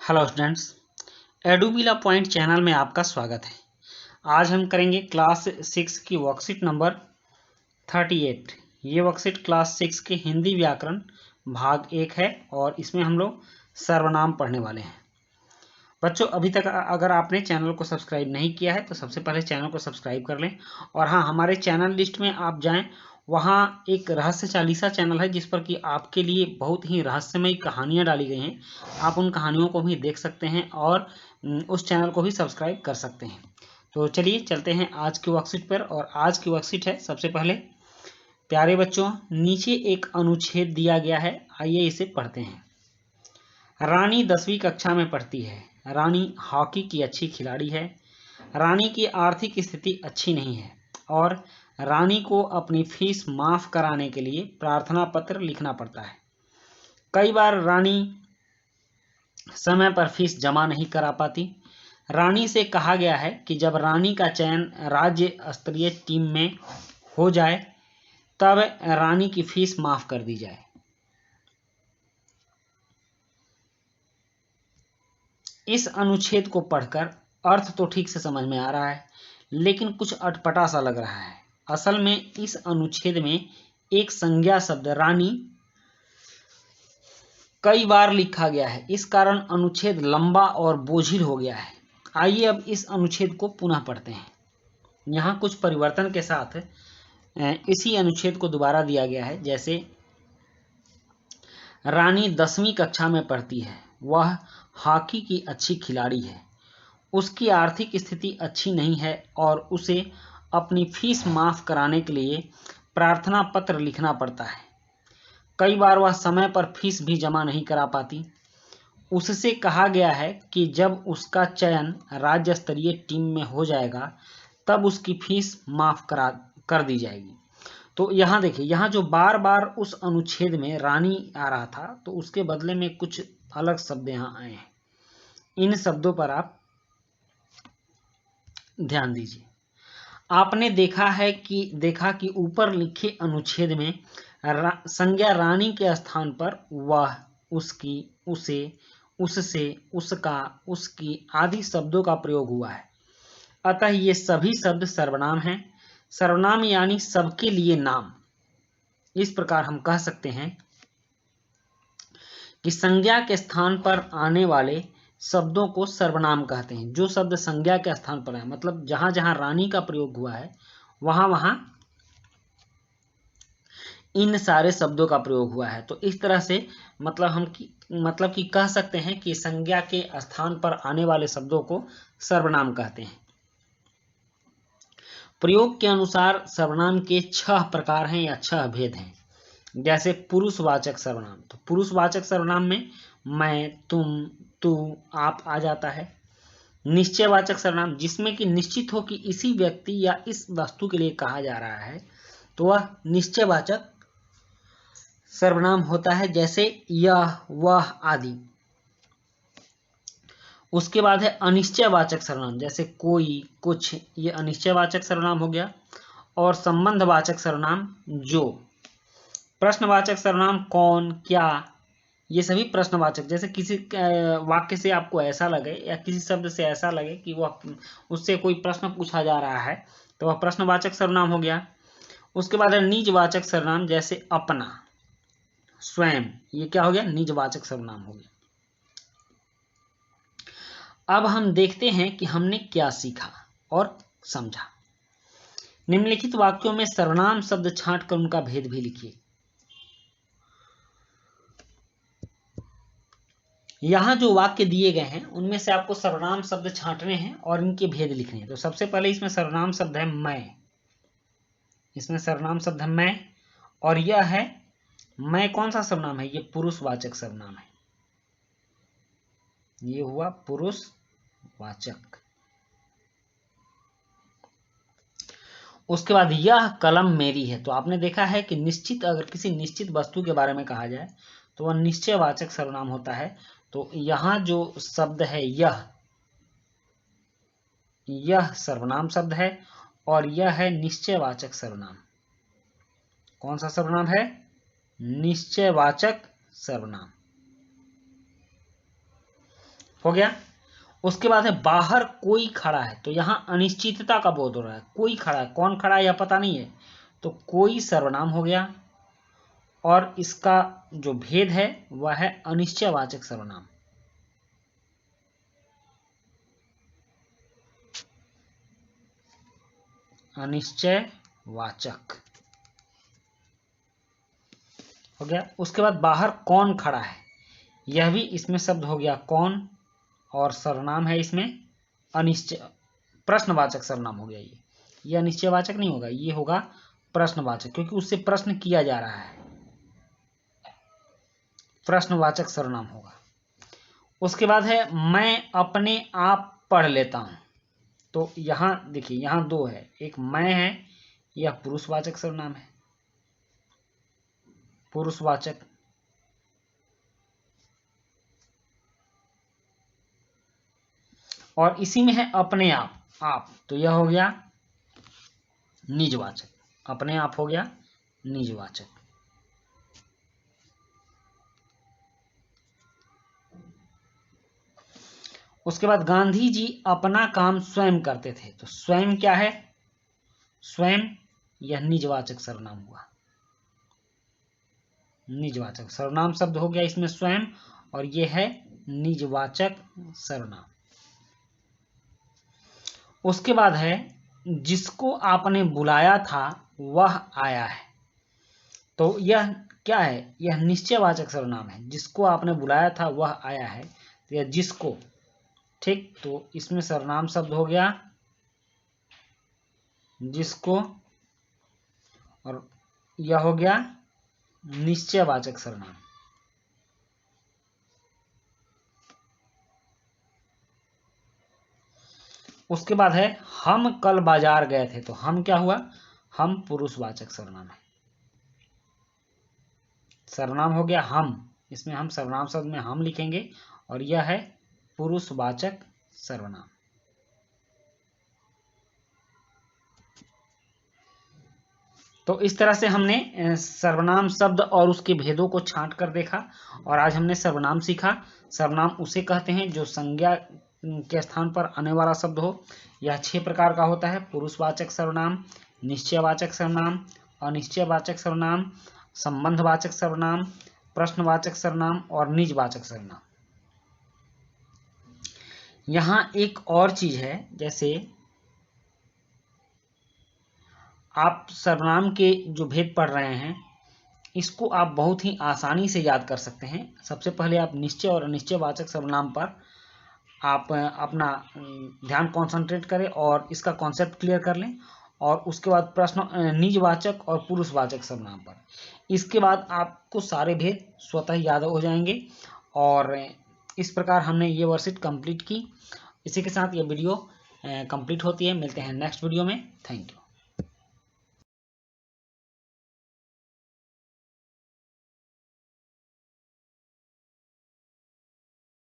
Hello students, एडुबिला point channel में आपका स्वागत है। आज हम करेंगे क्लास 6 की वर्कशीट नंबर 38। ये वर्कशीट क्लास 6 के हिंदी व्याकरण भाग 1 है और इसमें हम लोग सर्वनाम पढ़ने वाले हैं। बच्चों, अभी तक अगर आपने चैनल को सब्सक्राइब नहीं किया है तो सबसे पहले चैनल को सब्सक्राइब कर लें। और हाँ, हमारे चैनल लिस्ट में आप जाएं, वहाँ एक रहस्य चालीसा चैनल है जिस पर कि आपके लिए बहुत ही रहस्यमयी कहानियाँ डाली गई हैं। आप उन कहानियों को भी देख सकते हैं और उस चैनल को भी सब्सक्राइब कर सकते हैं। तो चलिए चलते हैं आज की वर्कशीट पर। और आज की वर्कशीट है, सबसे पहले प्यारे बच्चों, नीचे एक अनुच्छेद दिया गया है, आइए इसे पढ़ते हैं। रानी 10वीं कक्षा में पढ़ती है। रानी हॉकी की अच्छी खिलाड़ी है। रानी की आर्थिक स्थिति अच्छी नहीं है और रानी को अपनी फीस माफ कराने के लिए प्रार्थना पत्र लिखना पड़ता है। कई बार रानी समय पर फीस जमा नहीं करा पाती। रानी से कहा गया है कि जब रानी का चयन राज्य स्तरीय टीम में हो जाए तब रानी की फीस माफ कर दी जाए। इस अनुच्छेद को पढ़कर अर्थ तो ठीक से समझ में आ रहा है, लेकिन कुछ अटपटा सा लग रहा है। असल में इस अनुच्छेद में एक संज्ञा शब्द रानी कई बार लिखा गया है, इस कारण अनुच्छेद लंबा और बोझिल हो गया है। आइए अब इस अनुच्छेद को पुनः पढ़ते हैं। यहाँ कुछ परिवर्तन के साथ इसी अनुच्छेद को दोबारा दिया गया है। जैसे रानी 10वीं कक्षा में पढ़ती है। वह हॉकी की अच्छी खिलाड़ी है। उसकी आर्थिक स्थिति अच्छी नहीं है और उसे अपनी फीस माफ कराने के लिए प्रार्थना पत्र लिखना पड़ता है। कई बार वह समय पर फीस भी जमा नहीं करा पाती। उससे कहा गया है कि जब उसका चयन राज्य स्तरीय टीम में हो जाएगा तब उसकी फीस माफ कर दी जाएगी। तो यहाँ देखिए, यहाँ जो बार बार उस अनुच्छेद में रानी आ रहा था तो उसके बदले में कुछ अलग शब्द यहाँ आए हैं। इन शब्दों पर आप ध्यान दीजिए। आपने देखा कि ऊपर लिखे अनुच्छेद में संज्ञा रानी के स्थान पर वह, उसकी, उसे, उससे, उसका, उसकी आदि शब्दों का प्रयोग हुआ है। अतः ये सभी शब्द सर्वनाम हैं। सर्वनाम यानी सबके लिए नाम। इस प्रकार हम कह सकते हैं कि संज्ञा के स्थान पर आने वाले शब्दों को सर्वनाम कहते हैं। जो शब्द संज्ञा के स्थान पर है, मतलब जहां जहां रानी का प्रयोग हुआ है वहां वहां इन सारे शब्दों का प्रयोग हुआ है। तो इस तरह से मतलब कि कह सकते हैं कि संज्ञा के स्थान पर आने वाले शब्दों को सर्वनाम कहते हैं। प्रयोग के अनुसार सर्वनाम के 6 प्रकार हैं या 6 भेद हैं। जैसे पुरुषवाचक सर्वनाम, तो पुरुषवाचक सर्वनाम में मैं, तुम, तू, आप आ जाता है। निश्चयवाचक सर्वनाम, जिसमें कि निश्चित हो कि इसी व्यक्ति या इस वस्तु के लिए कहा जा रहा है, तो वह निश्चयवाचक सर्वनाम होता है, जैसे यह, वह आदि। उसके बाद है अनिश्चयवाचक सर्वनाम, जैसे कोई, कुछ, ये अनिश्चयवाचक सर्वनाम हो गया। और संबंधवाचक सर्वनाम जो। प्रश्नवाचक सर्वनाम कौन, क्या, ये सभी प्रश्नवाचक, जैसे किसी वाक्य से आपको ऐसा लगे या किसी शब्द से ऐसा लगे कि वह उससे कोई प्रश्न पूछा जा रहा है तो वह प्रश्नवाचक सर्वनाम हो गया। उसके बाद है निजवाचक सर्वनाम, जैसे अपना, स्वयं, ये क्या हो गया, निजवाचक सर्वनाम हो गया। अब हम देखते हैं कि हमने क्या सीखा और समझा। निम्नलिखित वाक्यों में सर्वनाम शब्द छांटकर उनका भेद भी लिखिए। यहाँ जो वाक्य दिए गए हैं उनमें से आपको सर्वनाम शब्द छांटने हैं और इनके भेद लिखने हैं। तो सबसे पहले इसमें सर्वनाम शब्द है मैं। इसमें सर्वनाम शब्द है मैं, और यह है मैं कौन सा सर्वनाम है, ये पुरुषवाचक सर्वनाम है। ये हुआ पुरुषवाचक। उसके बाद यह कलम मेरी है। तो आपने देखा है कि निश्चित, अगर किसी निश्चित वस्तु के बारे में कहा जाए तो वह निश्चयवाचक सर्वनाम होता है। तो यहाँ जो शब्द है यह सर्वनाम शब्द है और यह है निश्चयवाचक सर्वनाम। कौन सा सर्वनाम है, निश्चयवाचक सर्वनाम। हो गया। उसके बाद है बाहर कोई खड़ा है, तो यहाँ अनिश्चितता का बोध हो रहा है, कोई खड़ा है, कौन खड़ा है यह पता नहीं है, तो कोई सर्वनाम हो गया। और इसका जो भेद है वह है अनिश्चयवाचक सर्वनाम। अनिश्चयवाचक हो गया। उसके बाद बाहर कौन खड़ा है, यह भी इसमें शब्द हो गया कौन, और सर्वनाम है इसमें अनिश्चय, प्रश्नवाचक सर्वनाम हो गया। ये अनिश्चयवाचक नहीं होगा, ये होगा प्रश्नवाचक, क्योंकि उससे प्रश्न किया जा रहा है, प्रश्नवाचक सर्वनाम होगा। उसके बाद है मैं अपने आप पढ़ लेता हूं, तो यहां देखिए यहां दो है, एक मैं है, यह पुरुषवाचक सर्वनाम है, पुरुषवाचक। और इसी में है अपने आप, तो यह हो गया निजवाचक, अपने आप हो गया निजवाचक। उसके बाद गांधी जी अपना काम स्वयं करते थे, तो स्वयं क्या है, स्वयं, यह निजवाचक सर्वनाम हुआ, निजवाचक सर्वनाम शब्द हो गया इसमें स्वयं, और यह है निजवाचक सर्वनाम। उसके बाद है जिसको आपने बुलाया था वह आया है, तो यह क्या है, यह निश्चयवाचक सर्वनाम है, जिसको आपने बुलाया था वह आया है, तो यह जिसको, ठीक, तो इसमें सर्वनाम शब्द हो गया जिसको, और यह हो गया निश्चयवाचक सर्वनाम। उसके बाद है हम कल बाजार गए थे, तो हम क्या हुआ, हम पुरुषवाचक सर्वनाम है, सर्वनाम हो गया हम, इसमें हम सर्वनाम शब्द में हम लिखेंगे, और यह है पुरुषवाचक सर्वनाम। तो इस तरह से हमने सर्वनाम शब्द और उसके भेदों को छांट कर देखा, और आज हमने सर्वनाम सीखा। सर्वनाम उसे कहते हैं जो संज्ञा के स्थान पर आने वाला शब्द हो। यह 6 प्रकार का होता है: पुरुषवाचक सर्वनाम, निश्चयवाचक सर्वनाम, अनिश्चयवाचक सर्वनाम, संबंधवाचक सर्वनाम, प्रश्नवाचक सर्वनाम और निजवाचक सर्वनाम। यहाँ एक और चीज है, जैसे आप सर्वनाम के जो भेद पढ़ रहे हैं, इसको आप बहुत ही आसानी से याद कर सकते हैं। सबसे पहले आप निश्चय और अनिश्चयवाचक सर्वनाम पर आप अपना ध्यान कॉन्सेंट्रेट करें और इसका कॉन्सेप्ट क्लियर कर लें, और उसके बाद प्रश्न निजवाचक और पुरुषवाचक सर्वनाम पर, इसके बाद आपको सारे भेद स्वतः याद हो जाएंगे। और इस प्रकार हमने ये वर्कशीट कंप्लीट की। इसी के साथ ये वीडियो कंप्लीट होती है। मिलते हैं नेक्स्ट वीडियो में। Thank you.